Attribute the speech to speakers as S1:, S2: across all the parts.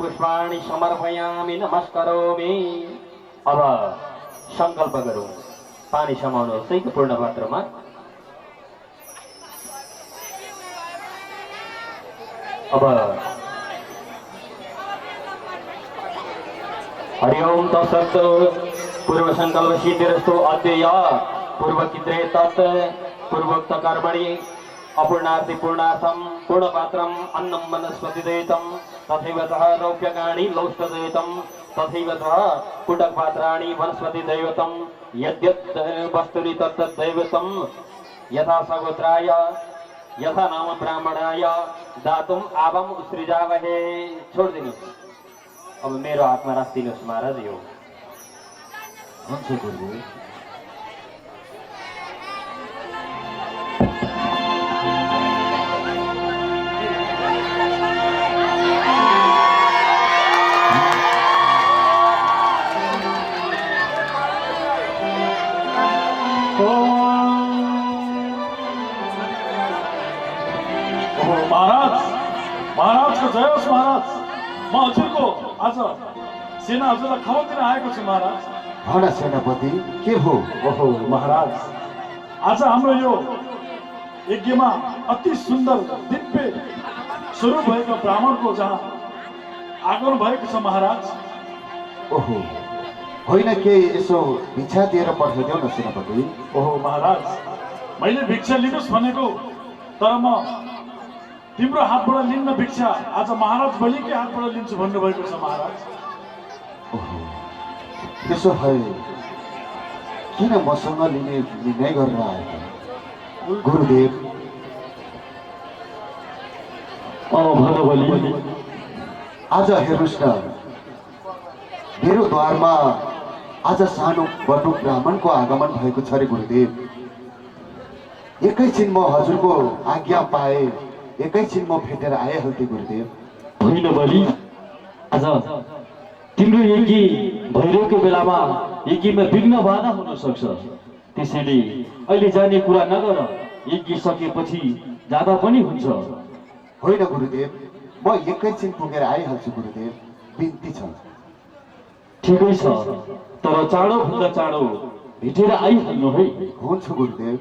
S1: पुष्पाणि समर्पयामि नमस्करोमि। अब संकल्प गरौँ। पानी समाउनुहोस् है पूर्ण पात्रमा। अब हरि ओम तत्सत् पूर्व संकल्प सिद्धिरस्तु अद्यय पूर्वचित्रे तत् पूर्वोक्त कर्मणि अपूर्णार्थि पूर्णार्थम पूर्णपात्रम अन्नम वनस्पतिदेतं तथैवतः रौप्यकाणि लौष्टदेतं तथैवतः कुटकपात्राणि वनस्पतिदैवतं यद्यत् वस्तुनि तत्तद्दैवतं यथा सगोत्राय यथा नाम ब्राह्मणाय दातुम आबम सृजावहे। छोड़ दिनुहोस्। अब मेरो हातमा राखिदिनुहोस् महाराज। यो
S2: हुन्छ गुरु।
S3: महाराजको जय होस् महाराज। म हजुरको आज सेना हजुरलाई खबर दिन आएको छु महाराज।
S2: भन सेनापति, के हो?
S3: ओहो महाराज, आज हाम्रो यो यज्ञमा अति सुन्दर दिव्य स्वरूप भएको ब्राह्मणको जहाँ आगमन भएको छ महाराज।
S2: ओहो, होइन के यसो भिक्षा दिएर पठाइदेऊ न सेनापति।
S3: ओहो महाराज, मैले भिक्षा लिनुहोस् भनेको, तर म तिम्रो हातबाट लिन्न भिक्षा आज महाराज बलिकै हातबाट लिन्छु भन्नुभएको छ महाराज।
S2: ओहो, त्यसो भए किन मसँग लिने निर्णय गरेर आएको गुरुदेव?
S3: भन बलि।
S2: आज हेर्नुहोस् न, मेरो द्वारमा आज सानो बटुक ब्राह्मणको आगमन भएको छ रे गुरुदेव। एकैछिन म हजुरको आज्ञा पाए एकैछिन म भेटेर आइहाल्थे गुरुदेव।
S1: होइन बलि, आज तिम्रो यज्ञ भइरहेको बेलामा यज्ञमा विघ्न बाधा हुन सक्छ। त्यसैले अहिले जाने कुरा नगर, यज्ञ सकेपछि जाँदा पनि हुन्छ।
S2: होइन गुरुदेव, म एकैछिन पुगेर आइहाल्छु गुरुदेव, बिन्ती छ।
S1: ठिकै छ, तर चाँडो भन्दा चाँडो भेटेर आइहाल्नु है।
S2: हुन्छ गुरुदेव।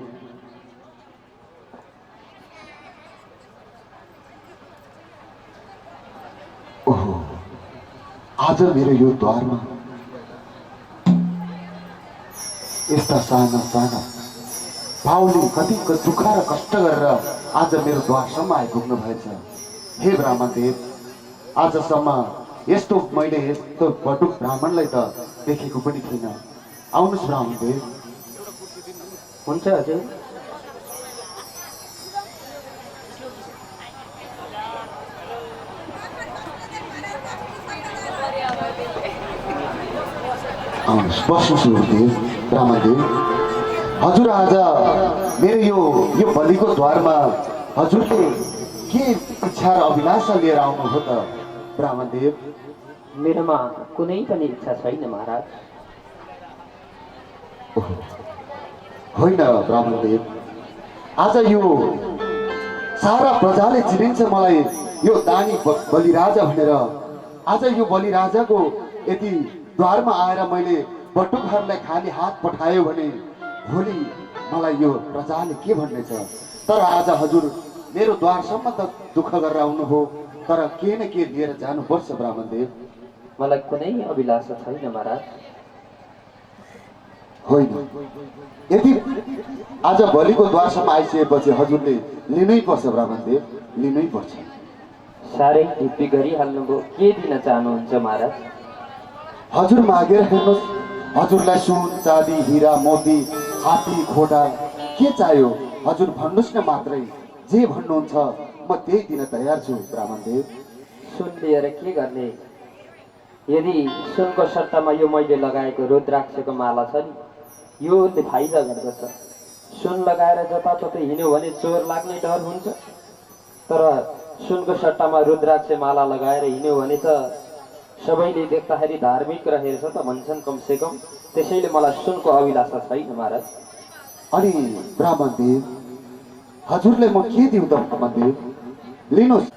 S2: ओहो, आज मेरो यो द्वारमा यस्ता साना साना भाउले कति दुःख र कष्ट गरेर आज मेरो द्वारसम्म आइपुग्नु भएछ। हे ब्राह्मणदेव, आजसम्म यस्तो मैले यस्तो बटुक ब्राह्मणलाई त देखेको पनि थिइनँ। आउनुहोस् ब्राह्मणदेव।
S1: हुन्छ हजुर।
S2: आउनुहोस्, बस्नुहोस् गुरुदेव। ब्राह्मणदेव, हजुर आज मेरो यो बलिको द्वारमा हजुरले के इच्छा र अभिलाषा लिएर आउनुभयो त ब्राह्मणदेव?
S1: मेरोमा कुनै पनि इच्छा छैन महाराज।
S2: ओहो, होइन ब्राह्मणदेव, आज यो सारा प्रजाले चिनिन्छ मलाई यो दानी बलिराजा भनेर। आज यो बलिराजाको यदि द्वारमा आएर मैले बटुकहरूलाई खाली हात पठायो भने भोलि मलाई यो प्रजाले के भन्नेछ। तर आज हजुर मेरो द्वारसम्म त दुःख गरेर आउनुभयो, तर के न के लिएर जानुपर्छ ब्राह्मणदेव।
S1: मलाई कुनै अभिलाषा छैन महाराज।
S2: होइन, यदि आज बलिको द्वारसम्म आइसकेपछि हजुरले लिनै पर्छ ब्राह्मणदेव, लिनै पर्छ।
S1: साह्रै ढिप्पी गरिहाल्नुभयो। के दिन चाहनुहुन्छ महाराज?
S2: हजुर मागेर हेर्नुहोस्, हजुरलाई सुन चाँदी हिरा मोती हात्ती घोडा के चाहियो हजुर भन्नुहोस् न मात्रै। जे भन्नुहुन्छ म त्यही दिन तयार छु ब्राह्मणदेव।
S1: सुन लिएर के गर्ने? यदि सुनको सट्टामा यो मैले लगाएको रुद्राक्षको माला छ नि, योले फाइदा गर्दछ। सुन लगाएर जताततै हिँड्यो भने चोर लाग्ने डर हुन्छ, तर सुनको सट्टामा रुद्राक्ष माला लगाएर हिँड्यो भने त सबैले देख्दाखेरि धार्मिक रहेछ त भन्छन् कमसेकम। त्यसैले मलाई सुनको अभिलाषा छैन महाराज।
S2: अनि ब्राह्मणदेव, हजुरले म के दिउँ त ब्राह्मणदेव? लिनुहोस्।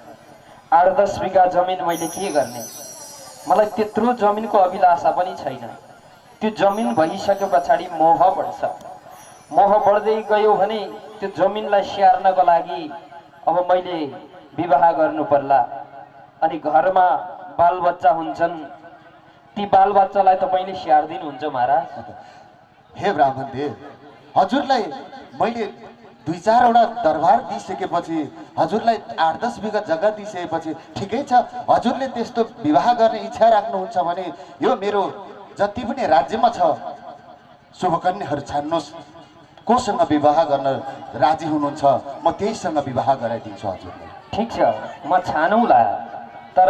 S1: 8-10 बिघा जमिन मैले के गर्ने? मलाई त्यत्रो जमिनको अभिलाषा पनि छैन। त्यो जमिन भइसके पछाडि मोह बढ्छ। मोह बढ्दै गयो भने त्यो जमिनलाई स्याहार्नको लागि अब मैले विवाह गर्नु पर्ला। अनि घरमा बालबच्चा हुन्छन्, ती बालबच्चालाई तपाईँले स्याहार्दिनुहुन्छ महाराज।
S2: हे ब्राह्मण देव, हजुरलाई मैले 2-4वटा दरबार दिइसकेपछि, हजुरलाई 8-10 बिघा जग्गा दिइसकेपछि ठिकै छ। हजुरले त्यस्तो विवाह गर्ने इच्छा राख्नुहुन्छ भने यो मेरो जति पनि राज्यमा छ शुभकन्याहरू छान्नुहोस्। कोसँग विवाह गर्न राजी हुनुहुन्छ म त्यहीसँग विवाह गराइदिन्छु हजुरलाई।
S1: ठिक छ, म छानौला, तर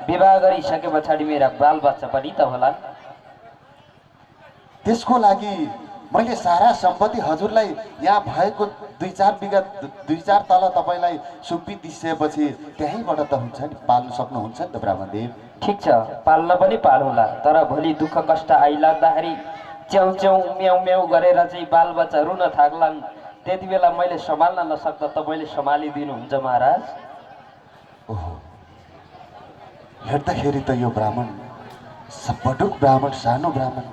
S1: विवाह गरिसके पछाडि मेरा बालबच्चा पनि त होला।
S2: त्यसको लागि मैले सारा सम्पत्ति हजुरलाई यहाँ भएको 2-4 बिघा 2-4 तल तपाईँलाई सुम्पिदिइसकेपछि त्यहीँबाट त हुन्छ नि, पाल्नु सक्नुहुन्छ नि त ब्राह्मणदेव।
S1: ठिक छ, पाल्न पनि पालौँला, तर भोलि दुःख कष्ट आइलाग्दाखेरि च्याउ च्याउ म्याउ म्याउ गरेर चाहिँ बालबच्चा रुन थाक्लान्, त्यति बेला मैले सम्हाल्न नसक्दा तपाईँले सम्हालिदिनुहुन्छ महाराज।
S2: ओहो, हेर्दाखेरि त यो ब्राह्मण बडुक ब्राह्मण, सानो ब्राह्मण,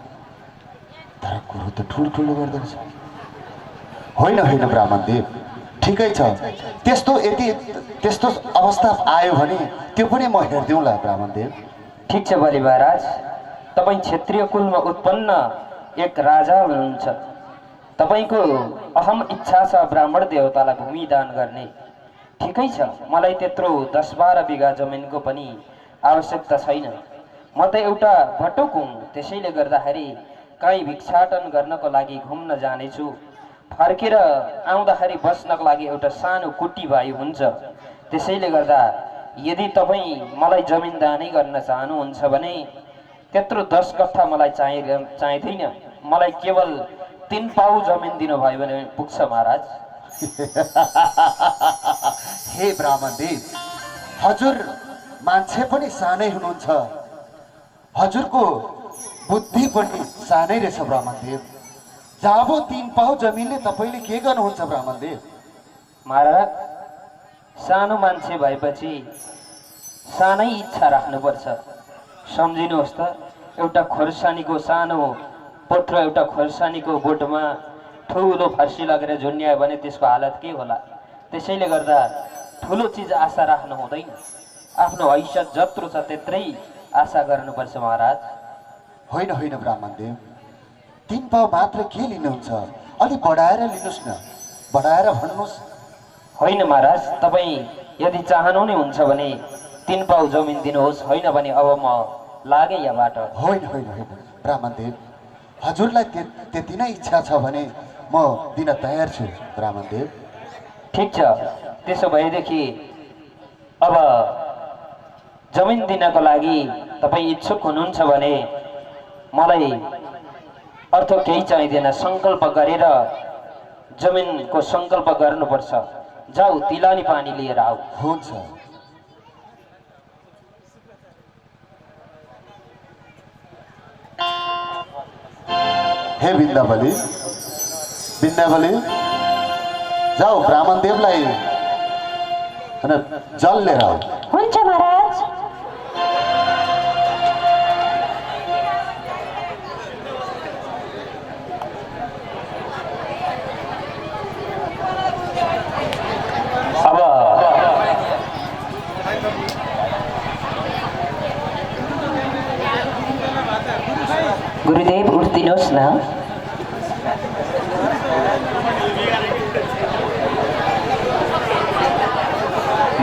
S2: तर कुरो त ठुलो गर्दो रहेछ। होइन होइन ब्राह्मणदेव, ठिकै छ। त्यस्तो अवस्था आयो भने त्यो पनि म हेरिदिउँला ब्राह्मणदेव।
S1: ठिक छ बलि महाराज, तपाईँ क्षत्रिय कुलमा उत्पन्न एक राजा हुनुहुन्छ। तपाईँको अहम इच्छा छ ब्राह्मण देवतालाई भूमि दान गर्ने। ठिकै छ, मलाई त्यत्रो 10-12 बिघा जमिनको पनि आवश्यकता छैन। म त एउटा भटुक हुँ, त्यसैले गर्दाखेरि कहीँ भिक्षाटन गर्नको लागि घुम्न जानेछु। फर्केर आउँदाखेरि बस्नको लागि एउटा सानो कुटी भाइ हुन्छ। त्यसैले गर्दा यदि तपाईँ मलाई जमिन दानै गर्न चाहनुहुन्छ भने त्यत्रो 10 कट्ठा मलाई चाहिँदैन, मलाई केवल 3 पाउ जमिन दिनुभयो भने पुग्छ महाराज।
S2: हे ब्राह्मणदेव, हजुर मान्छे पनि सानै हुनुहुन्छ, हजुरको बुद्धि पनि सानै रहेछ ब्राह्मणदेव। जाबो 3 पाउ जमिनले तपाईँले के गर्नुहुन्छ ब्राह्मणदेव?
S1: महाराज, सानो मान्छे भएपछि सानै इच्छा राख्नुपर्छ। सम्झिनुहोस् त, एउटा खोर्सानीको सानो पोथ्रो एउटा खोर्सानीको बोटमा ठुलो फाँसी लगेर झुन्ड्यायो भने त्यसको हालत के होला। त्यसैले गर्दा ठुलो चिज आशा राख्नु हुँदैन, आफ्नो हैसियत जत्रो छ त्यत्रै आशा गर्नुपर्छ महाराज।
S2: होइन होइन ब्राह्मणदेव, 3 पाउ मात्र के लिनुहुन्छ? अलि बढाएर लिनुहोस् न, बढाएर भन्नुहोस्।
S1: होइन महाराज, तपाईँ यदि चाहनु नै हुन्छ भने 3 पाउ जमिन दिनुहोस्, होइन भने अब म लागे यहाँबाट।
S2: होइन होइन होइन ब्राह्मणदेव, हजुरलाई त्यति नै इच्छा छ भने म दिन तयार छु ब्राह्मणदेव।
S1: ठिक छ, त्यसो भएदेखि अब जमिन दिनको लागि तपाईँ इच्छुक हुनुहुन्छ भने मलाई अर्थ केही चाहिँदैन, सङ्कल्प गरेर जमिनको सङ्कल्प गर्नुपर्छ। जाऊ तिलानी पानी लिएर आऊ।
S2: हुन्छ। हे बिन्दाबली, जाऊ ब्राह्मणदेवलाई जल लिएर आऊ।
S4: हुन्छ महाराज।
S1: अब गुरुदेव उठ्दिनुहोस् न।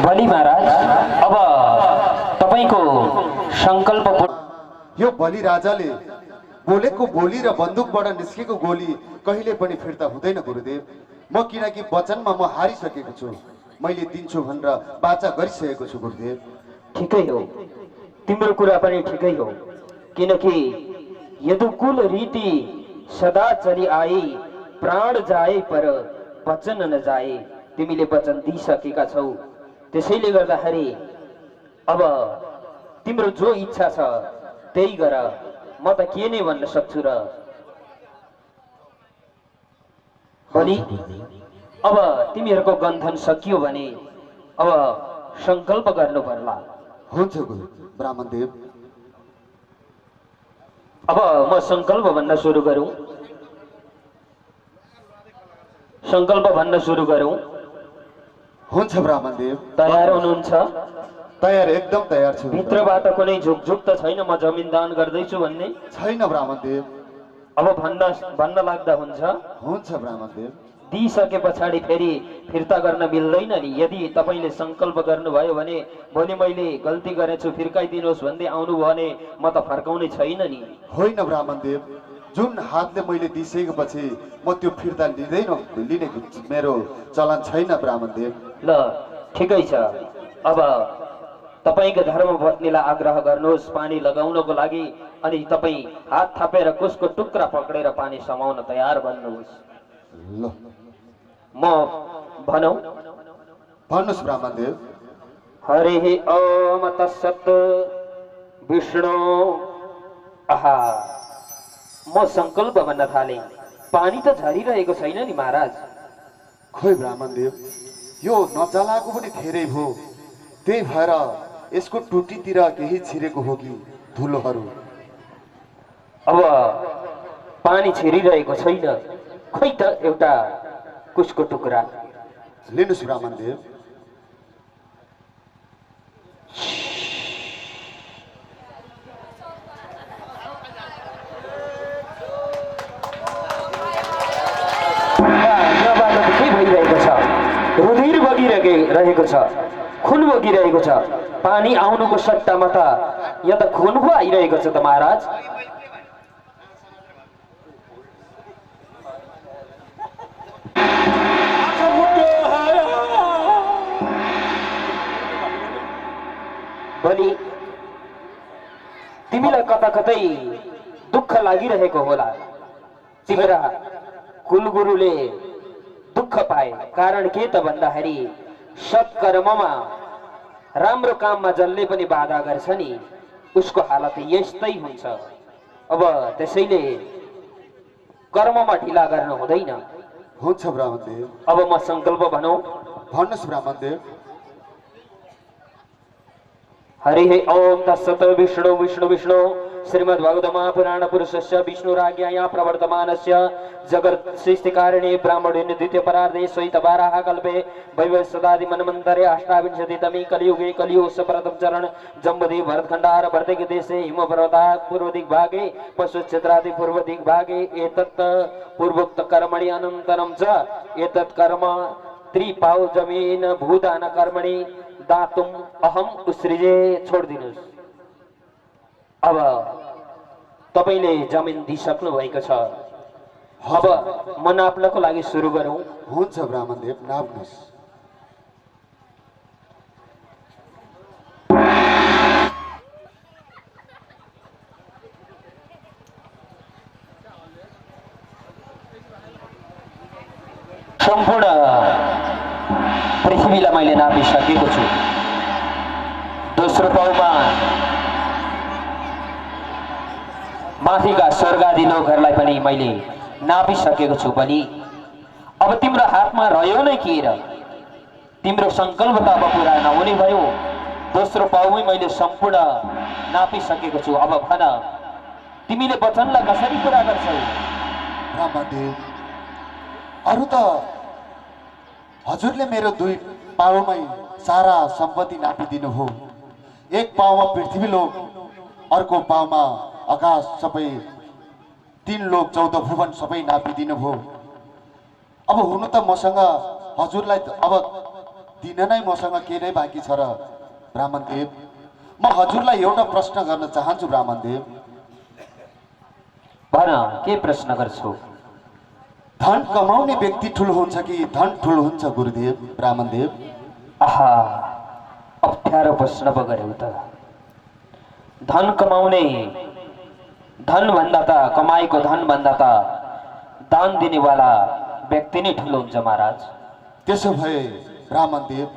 S1: बलि महाराज, अब तपाईँको सङ्कल्प।
S2: यो बलि राजाले बोलेको बोली र बन्दुकबाट निस्केको गोली कहिले पनि फिर्ता हुँदैन गुरुदेव। म किनकि वचनमा म हारिसकेको छु, मैले दिन्छु भनेर वाचा गरिसकेको छु गुरुदेव।
S1: ठिकै हो, तिम्रो कुरा पनि ठिकै हो, किनकि यदुकुल रीति सदा चली आई, प्राण जाए पर वचन न जाए। तिमीले वचन दिइसकेका छौ, त्यसैले गर्दाखेरि अब तिम्रो जो इच्छा छ त्यही गर, म त के नै भन्न सक्छु र। बलि, अब तिमीहरूको गन्थन सकियो भने अब सङ्कल्प गर्नु पर्ला।
S2: हुन्छ गुरु ब्राह्मणदेव,
S1: अब म सङ्कल्प भन्न सुरु गरौँ। सङ्कल्प भन्न सुरु गरौँ।
S2: हुन्छ ब्राह्मणदेव।
S1: तयार हुनुहुन्छ?
S2: तयार, एकदम तयार छु।
S1: भित्रबाट कुनै झुकझुक त छैन म जमिन दान गर्दैछु भन्ने?
S2: छैन ब्राह्मणदेव।
S1: अब भन्न लाग्दा हुन्छ?
S2: हुन्छ ब्राह्मणदेव।
S1: दिइसके पछाडि फेरि फिर्ता गर्न मिल्दैन नि। यदि तपाईँले सङ्कल्प गर्नुभयो भने भोलि मैले गल्ती गरेछु फिर्काइदिनुहोस् भन्दै आउनुभयो भने म त फर्काउने छैन नि।
S2: होइन ब्राह्मणदेव, जुन हातले मैले दिइसकेपछि म त्यो फिर्ता लिने मेरो चलन छैन ब्राह्मणदेव।
S1: ल ठिकै छ। अब तपाईँको धर्मपत्नीलाई आग्रह गर्नुहोस् पानी लगाउनको लागि, अनि तपाईँ हात थापेर कुसको टुक्रा पक्रेर पानी समाउन तयार बन्नुहोस्।
S2: ल
S1: म भनौँ?
S2: भन्नुहोस् ब्राह्मणदेव।
S1: हरि ओम तत्सत् विष्णु। आहा, म सङ्कल्प भन्न थालेँ, पानी त झरिरहेको छैन नि महाराज।
S2: खोइ ब्राह्मणदेव, यो नचलाएको पनि धेरै भयो, त्यही भएर यसको टुटीतिर केही छिरेको हो कि धुलोहरू।
S1: अब पानी छिरिरहेको छैन, खोइ त एउटा कुसको टुक्रा।
S2: लिनुहोस् ब्राह्मणदेव।
S1: के भइरहेको छ? रुधिर बगिरहेको छ, खुन बगिरहेको छ। पानी आउनुको सट्टामा त यहाँ त खुन पो आइरहेको छ त महाराज। बलि, तिमीलाई कता कतै दुःख लागिरहेको होला। तिम्रा कुलगुरुले दुःख पाए। कारण के त भन्दाखेरि सत्कर्ममा, राम्रो काममा जसले पनि बाधा गर्छ नि उसको हालत यस्तै हुन्छ। अब त्यसैले कर्ममा ढिला गर्नु हुँदैन।
S2: हुन्छ ब्राह्मणदेव।
S1: अब म सङ्कल्प भनौँ?
S2: भन्नुहोस् ब्राह्मणदेव।
S1: हरि ओम तत्सत् विष्णु विष्णु विष्णु। श्रीमद्भागवत महापुराण पुरुषस्य विष्णुराज्ञया प्रवर्तमानस्य जगत् सृष्टिकारणे ब्राह्मणे द्वितीय परार्धे श्वेतवाराह कल्पे वैवस्वतादि मन्वन्तरे अष्टाविंशतितमे कलियुगे कलियुगस्य प्रथम चरण जम्बूद्वीप भरतखण्डार भरतके देशे हिमपर्वताः पूर्वदिग्भागे पशुक्षेत्रादि पूर्वदिग्भागे एतत् पूर्वोक्त कर्मणि अनन्तरं च एतत् कर्म त्रिपाउ जमीन भूदान कर्मणि दातुम अहम उसृजे। छोडिदिनुहोस्। अब तपाईँले जमिन दिइसक्नु भएको छ। अब म नाप्नको लागि सुरु गरौँ?
S2: हुन्छ ब्राह्मणदेव, नाप्नुहोस्।
S1: सम्पूर्ण पृथ्वीलाई मैले नापिसकेको छु। दोस्रो पाउमा माथिका स्वर्गादि लोकहरूलाई पनि मैले नापिसकेको छु। पनि अब तिम्रो हातमा रह्यो नै के र? तिम्रो सङ्कल्प त अब पुरा नहुने भयो। दोस्रो पाउमै मैले सम्पूर्ण नापिसकेको छु। अब भन, तिमीले वचनलाई कसरी पुरा गर्छौ?
S2: ब्राह्मणदेव, अरू त हजुरले मेरो 2 पाउमै सारा सम्पत्ति नापिदिनु हो। एक पाउमा पृथ्वी लोक, अर्को पाउमा आकाश सबै, 3 लोक 14 भुवन सबै नापिदिनु हो। अब हुनु त मसँग हजुरलाई अब दिन नै मसँग के नै बाँकी छ र ब्राह्मणदेव? म हजुरलाई एउटा प्रश्न गर्न चाहन्छु ब्राह्मणदेव।
S1: भन, के प्रश्न गर्छु?
S2: धन कमाउने व्यक्ति ठुलो हुन्छ कि धन ठुलो हुन्छ गुरुदेव, ब्राह्मणदेव?
S1: आहा, अप्ठ्यारो प्रश्न पो गर्यौ त। धन कमाउने, धन भन्दा त, कमाएको धन भन्दा त दान दिनेवाला व्यक्ति नै ठुलो हुन्छ महाराज।
S2: त्यसो भए ब्राह्मणदेव,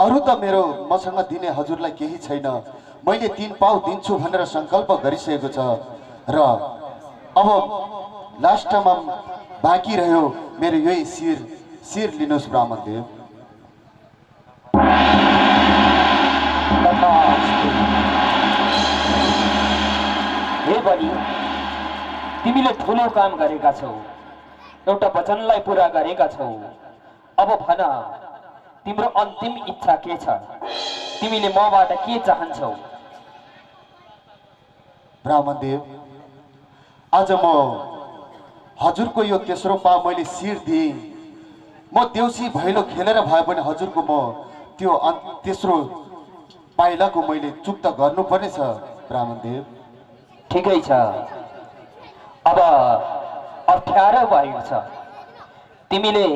S2: अरू त मेरो मसँग दिने हजुरलाई केही छैन। मैले 3 पाउ दिन्छु भनेर सङ्कल्प गरिसकेको छ र अब लास्टमा बाँकी रह्यो मेरो यही शिर लिनुहोस् ब्राह्मणदेव।
S1: हे बलि, तिमीले ठुलो काम गरेका छौ, एउटा वचनलाई पूरा गरेका छौ। अब भन, तिम्रो अन्तिम इच्छा के छ? तिमीले मबाट के चाहन्छौ?
S2: ब्राह्मणदेव, आज म हजुरको यो तेस्रो पाव मैले शिर दिएँ। म देउसी भैलो खेलेर भए पनि हजुरको म त्यो तेस्रो पाइलाको मैले चुक्ता गर्नुपर्नेछ ब्राह्मणदेव।
S1: ठिकै छ, अब अप्ठ्यारो भएको छ। तिमीले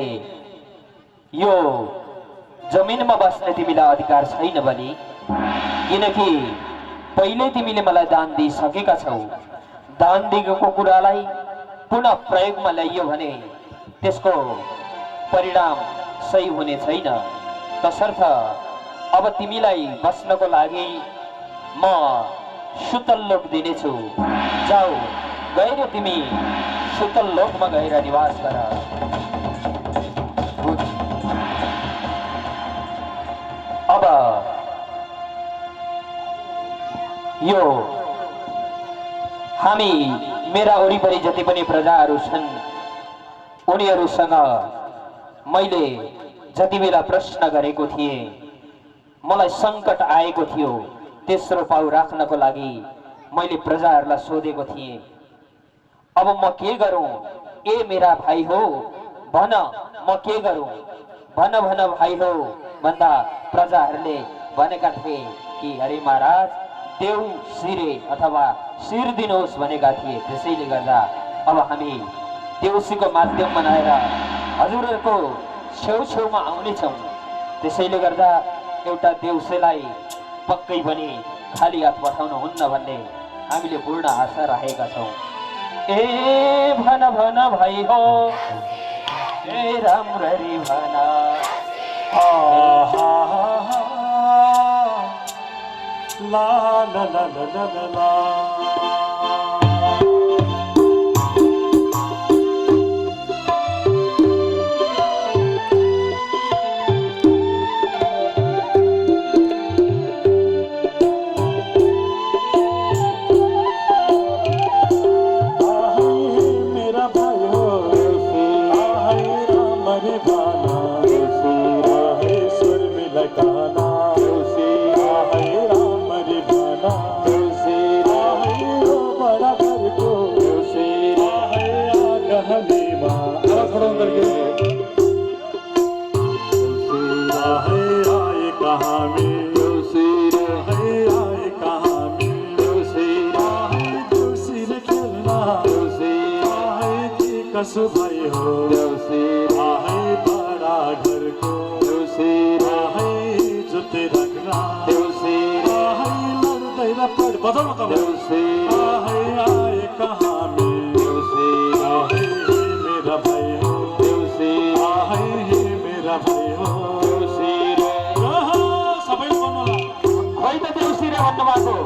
S1: यो जमिनमा बस्ने तिमीलाई अधिकार छैन भने, किनकि पहिले तिमीले मलाई दान दिइसकेका छौ। दान दिएको कुरालाई पुनः प्रयोगमा ल्याइयो भने त्यसको परिणाम सही हुने छैन। तसर्थ अब तिमीलाई बस्नको लागि म सुतल लोक दिनेछु। जाऊ, गएर तिमी सुतल लोकमा गएर निवास गर। अब यो हामी मेरा वरिपरि जति पनि प्रजाहरू छन् उनीहरूसँग मैले जति बेला प्रश्न गरेको थिएँ, मलाई सङ्कट आएको थियो, तेस्रो पाउ राख्नको लागि मैले प्रजाहरूलाई सोधेको थिएँ। अब म के गरौँ? ए मेरा भाइ हो, भन म के गरौँ? भन भन भाइ हो भन्दा प्रजाहरूले भनेका थिए कि अरे महाराज, देउ शिरे अथवा शिर दिनुहोस् भनेका थिए। त्यसैले गर्दा अब हामी देउसीको माध्यम बनाएर हजुरहरूको छेउछेउमा आउनेछौँ। त्यसैले गर्दा एउटा देउसीलाई पक्कै पनि खाली हात पठाउनुहुन्न भन्ने हामीले पूर्ण आशा राखेका छौँ। ए भन भन भाइ हो, ए राम्ररी भन।
S3: ला ला ला ला ला ला। कसु भाइ हो आहे बडा घरको आहे जुते राख्ना आहे लड्दैन पड बजाउन त आहे आए कहाँ में आहे मेरा भाइ हो आहे मेरा भाइ हो सबै भन्नुहोला
S1: खै त देउसी रे भन्नुभएको।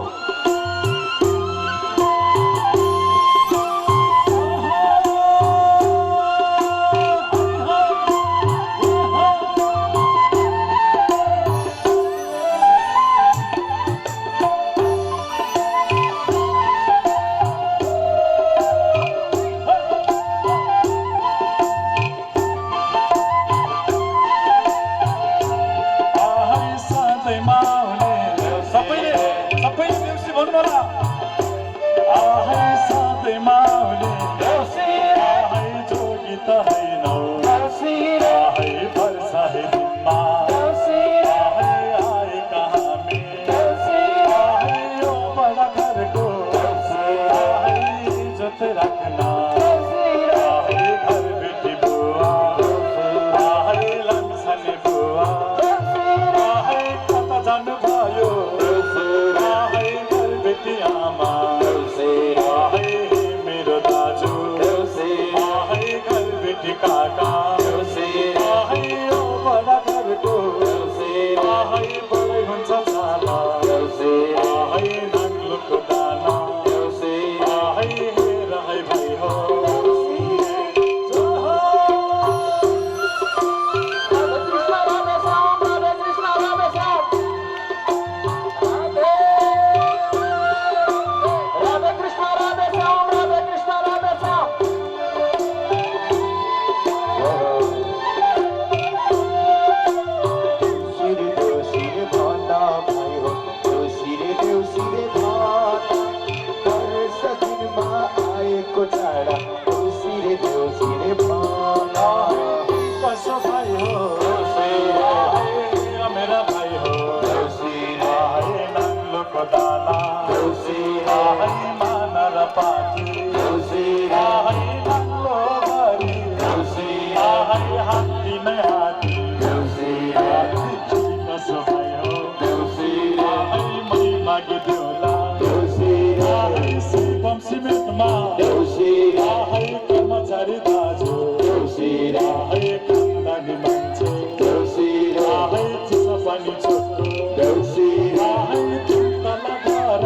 S3: माला आहै मानर पाठी आहै नाङ्लो भरी आहै हात्ती नै हात्ती कसो भयो आहै मै मागिदेऊला आहै शिवम सिमेन्टमा आहै कर्मचारी दाजु आहै खानदानी मान्छे आहै चिसो पानी छोटो आहै तल घर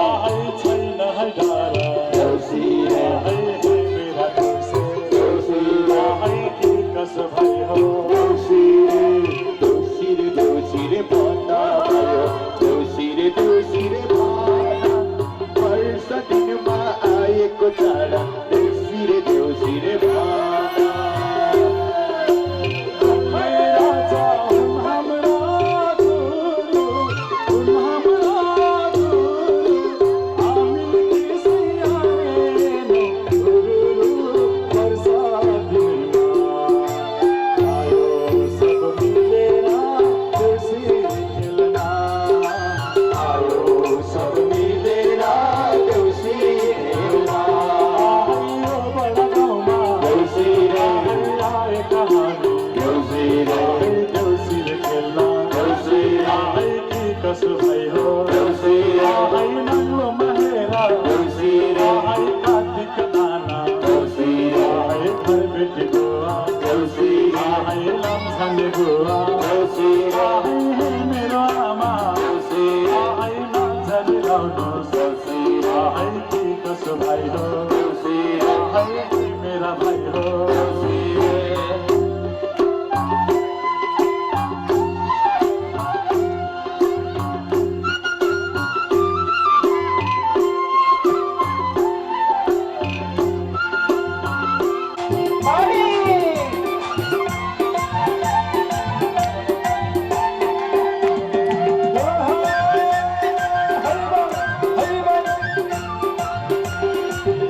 S3: आहै छैन है डर आहै मेरा देउसे आहै के कसो भयो
S2: आएको चाडा देउसिरे देउसिरे भाना
S3: राजा हुन हाम्रा गुरु हुन हाम्रा गुरु हामी त्यसै आएनौँ गुरु वर्षा दिनमा आयो सब मिलेर देउसी खेल्न
S2: आयो सब मिलेर देउसी खेल्न
S3: आयो बडा गाउँमा
S2: देउसिरे
S3: आए कहानी
S2: देउसिरे
S3: देउसीले खेल्न आहै के कसो भयो
S2: देउसिरे
S3: आहै नाङ्लो माहेर
S2: देउसिरे
S3: आहै कार्तिक दाना
S2: देउसिरे
S3: आहै घर बेटी गोवा
S2: देउसिरे
S3: आहै लम्छाने गोवा
S2: देउसिरे
S3: आहै हे मेरो आमा
S2: देउसिरे
S3: आहै नझरी लाउनुहोस् आहै के कसो भाइ हो
S2: देउसिरे
S3: आहै के मेरा भाइ हो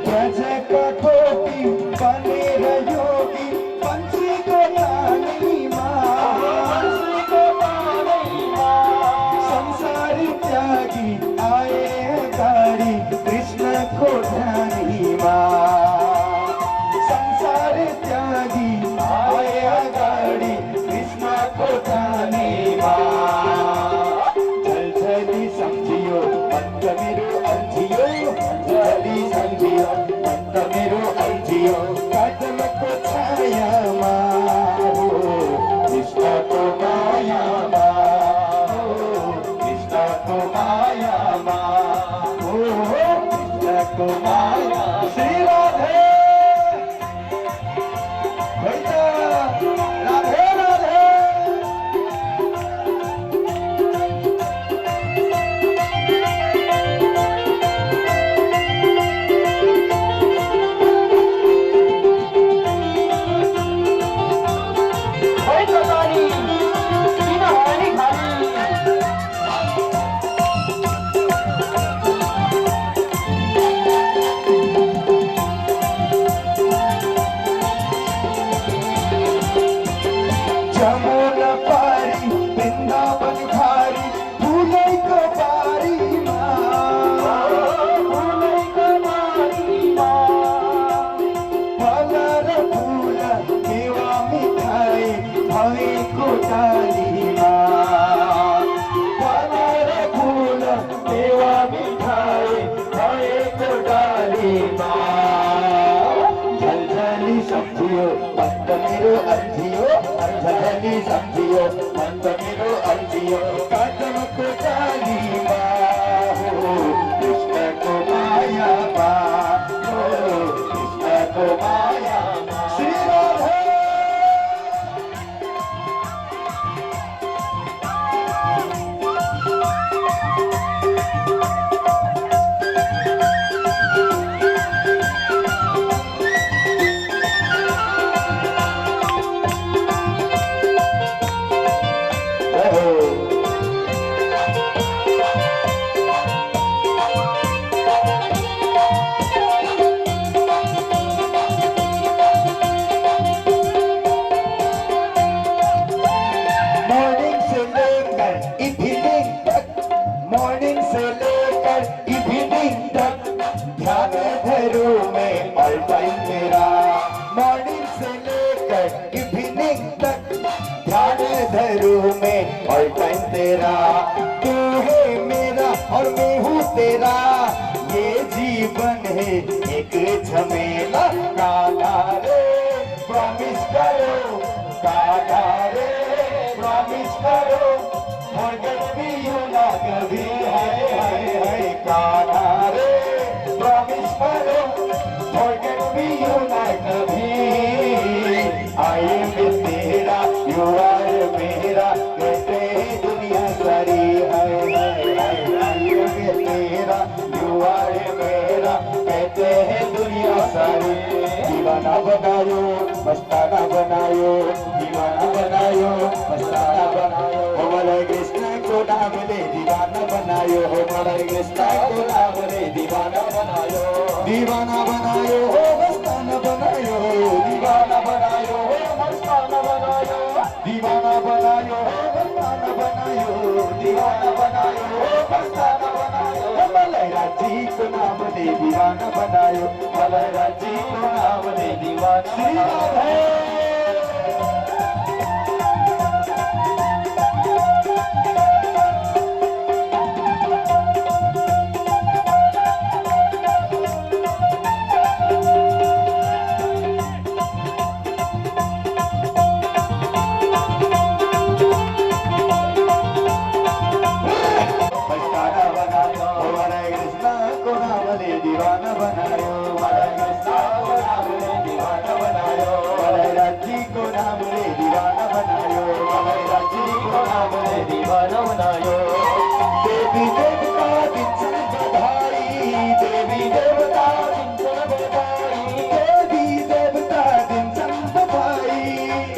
S2: गजका टोपी बनेर योगी पंछीको नानीमा संसारी त्यागी आए गाडी कृष्णको ध्यानीमा संसारी त्यागी आए गाडी कृष्णको ध्यानीमा झलझली सम्झियो अन्त मेरो अल्झियो झलझली सम्झियो अन्त मेरो अल्झियो काजलको छायामा हो कृष्णको मायामा हो कृष्णको मायामा हो कृष्णको माया श्री राधे भैया राधे राधे जमुना पारी वृन्दावन धारी फुलैको बारीमा फल र फुल मेवा मिठाई भएको डालीमा फल र फुल मेवा मिठाई भएको डालीमा झलझली सम्झियो अन्त मेरो अल्झियो झलझली सम्झियो अन्त मेरो अल्झियो काजलको डालीमा हो कृष्णको मायामा हो कृष्णको मायामा श्री राधे
S4: तेरा ये जीवन है एक झमेला। कान्हा रे प्रॉमिस करो, कान्हा रे प्रॉमिस करो, forget me you ना कभी। हाय हाय हाय कान्हा रे प्रॉमिस करो, forget me you ना कभी। I am तेरा, you are मेरा, कहते हैं दुनिया सारी। हाय हाय हाय I am तेरा, you are मेरा, कहते हैं दुनिया सारी। दीवाना बनायो, मस्ताना बनायो, दीवाना बनायो, मस्ताना बनायो। हमारे कृष्ण को नाम ले दीवाना बनायो, हमारे कृष्ण को नाम ले दीवाना बनायो। दीवाना बनायो हो मस्ताना बनायो, दीवाना बनायो हो मस्ताना बनायो, दीवाना बनायो हो मस्ताना बनायो, दीवाना बनायो हो मस्ताना बनायो। मलैरा जी को नाम ले दीवाना बनायो, मलैरा जी को नाम ले दीवाना बनायो। दीवाना बनायो, हमारे कृष्णा को नाम ले दीवाना बनायो, हमारे राजी को नाम ले दीवाना बनायो, हमारे राजी को नाम ले दीवाना बनायो। देवी देवता दिन सन बधाई, देवी देवता दिन सन बधाई, देवी देवता दिन सन बधाई,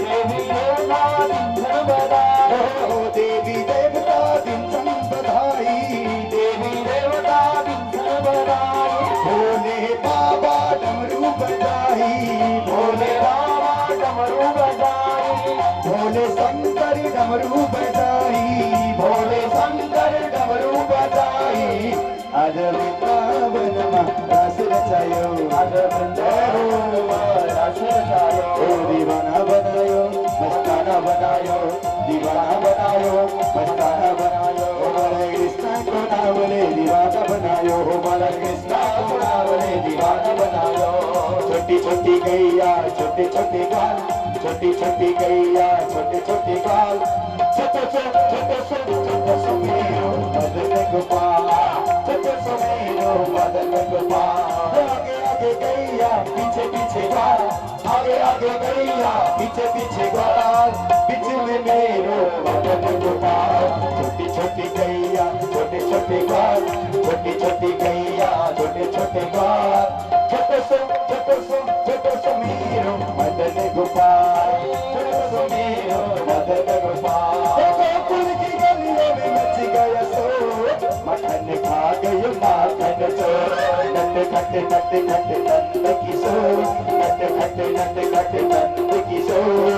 S4: देवी देवता दिन सन बधाई, ओ देवी देवता दिन सन बधाई, देवी देवता दिन सन बधाई। भोले बाबा डमरू बजाई, भोले बाबा डमरू बजाई, भोले शंकर डमरू बजाई, भोले शंकर डमरू बजाई। आज वृंदावन में रास रचायो, आज वृंदावन में रास रचायो। ओ दीवाना बनायो, मस्ताना बनायो, दीवाना बनायो, मस्ताना बनायो। हमारे कृष्ण को नाम ले दीवाना बनायो, हमारे कृष्ण को नाम ले दीवाना बनायो। छोटी छोटी गैया छोटे छोटे गाल, छोटी छोटी गैया छोटे छोटे गाल, छोटे छोटे छोटे छोटे सुमेरो मदन गोपाल, छोटे सुमेरो मदन गोपाल। आगे आगे गैया पीछे पीछे गाल, आगे आगे गैया पीछे पीछे गाल, बीच में मेरो मदन गोपाल। छोटी छोटी गैया छोटे छोटे गाल, छोटी छोटी गैया छोटे छोटे गाल, छोटे सो मेरो मदन गोपाल, छोटे सो मेरो मदन गोपाल। गोकुल की गलियों में मच गया शोर, मक्खन खा गयो माखन चोर। नट खट नट खट नंद किशोर, नट खट नट खट नंद किशोर।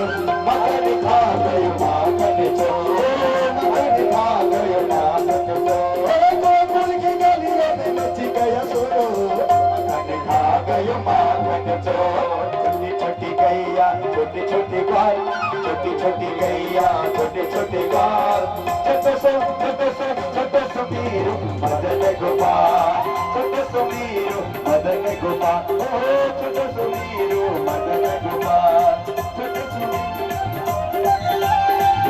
S4: मक्खन खा गयो माखन चोर, मक्खन खा गयो माखन चोर। गोकुल की गलियों में मच गया शोर, मक्खन खा गयो माखन चोर। छोटी छोटी गैया छोटी छोटी गाल, छोटी छोटी गैया छोटे छोटे गाल, छोटे सो मीरू मदन गोपाल, छोटे सो मीरू मदन गोपाल। ओ छोटे सो मीरू मदन गोपाल, छोटे so.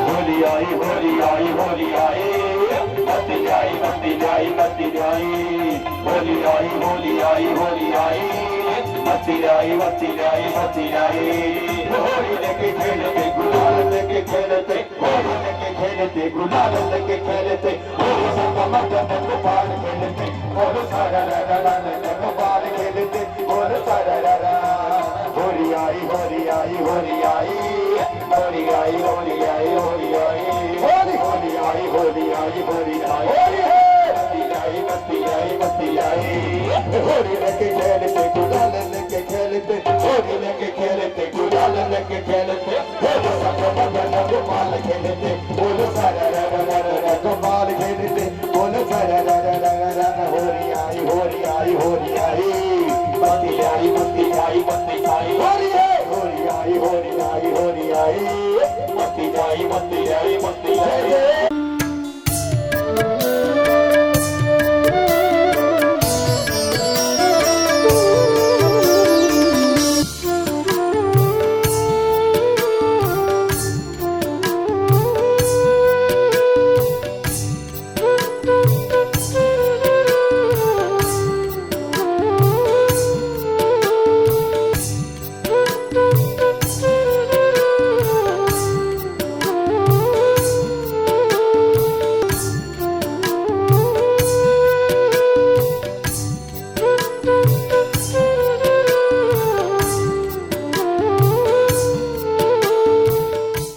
S4: Holi I Holi I Holi I, मस्ती आई मस्ती आई मस्ती I. Holi I Holi I Holi I, मस्ती आई मस्ती आई मस्ती आई। होली लेके खेलते गुलाल लेके खेलते, होली लेके खेलते गुलाल लेके खेलते। होली सबका मदन गोपाल खेलते, बोलो सारा रा रा रा रा गोपाल खेलते, बोलो सारा रा रा। Holi I Holi I Holi I, Holi I Holi I Holi I, Holi Holi I Holi I Holi I. Holi है मस्ती आई मस्ती आई। होली लेके खेलते गुलाल लेके खेलते, होली लेके खेलते गुलाल लेके खेलते। होली सबका मदन गोपाल खेलते, बोलो सारा रा रा रा रा गोपाल खेलते, बोलो सारा रा रा रा रा। Holi I Holi I Holi I, मस्ती आई मस्ती आई मस्ती आई। होली है Holi I Holi I Holi I, मस्ती आई मस्ती आई मस्ती आई। बनायो